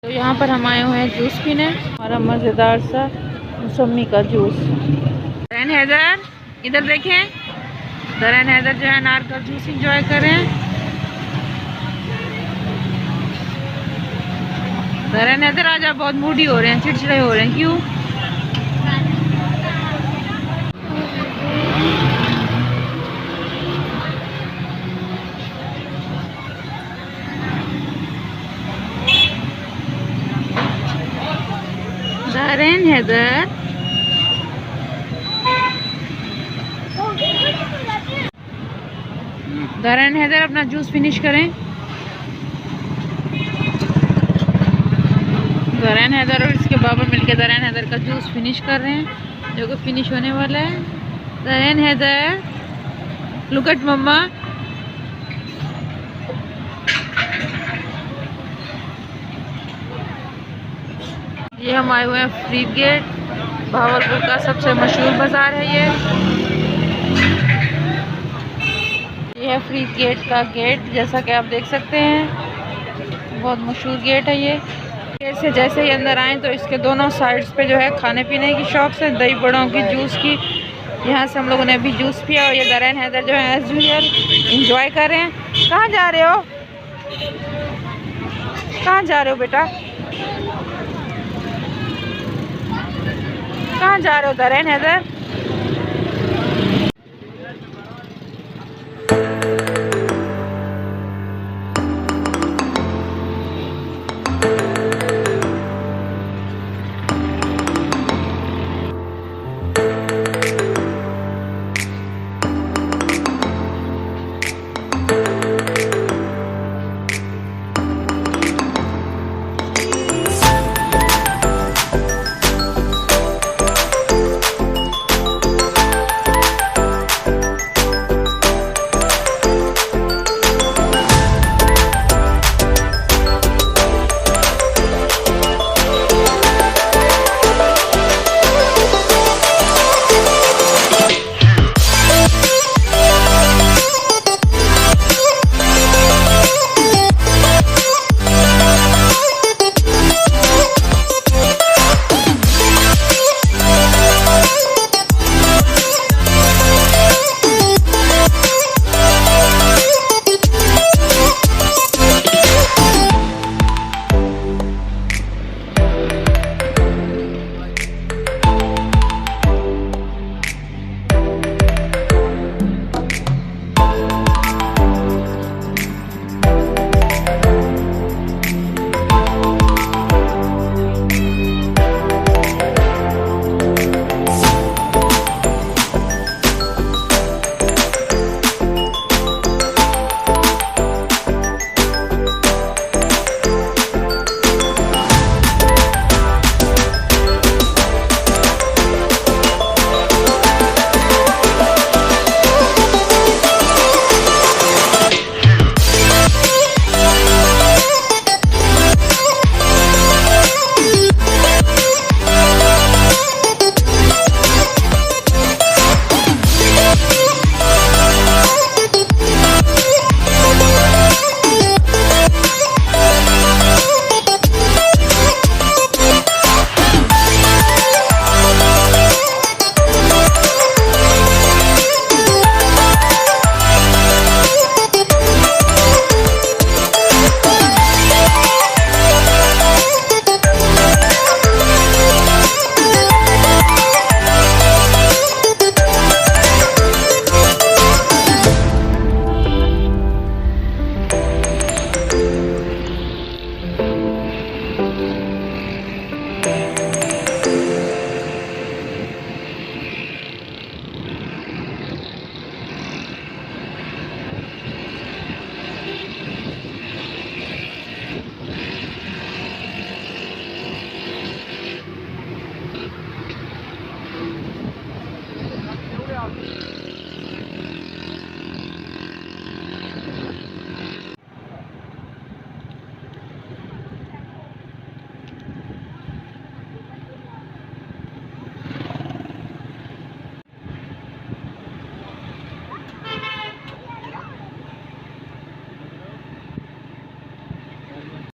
तो यहाँ पर हम आए हुए हैं जूस पीने, हमारा मज़ेदार सा मौसमी का जूस। दरैन हैदर इधर देखें, दरैन हैदर जो है अनार का जूस इंजॉय करें। दरैन हैदर आज आप बहुत मूडी हो रहे हैं, चिड़चिड़े हो रहे हैं, क्यों? दरैन हैदर दरैन हैदर अपना जूस फिनिश करें। दरैन हैदर और इसके बाबा मिलकर दरैन हैदर का जूस फिनिश कर रहे हैं, जो कि फिनिश होने वाला है। दरैन हैदर लुक एट मम्मा। ये हम आए हुए हैं यदगट, भावलपुर का सबसे मशहूर बाज़ार है ये है यदगट का गेट, जैसा कि आप देख सकते हैं, बहुत मशहूर गेट है ये। गेट से जैसे ही अंदर आए तो इसके दोनों साइड्स पे जो है खाने पीने की शॉप्स हैं, दही बड़ों की, जूस की। यहाँ से हम लोगों ने अभी जूस पिया और ये दरैन हैदर जो है एज यूजुअल इंजॉय कर रहे हैं। कहाँ जा रहे हो, कहाँ जा रहे हो बेटा, कहाँ जा रहे हो दरैन हैदर?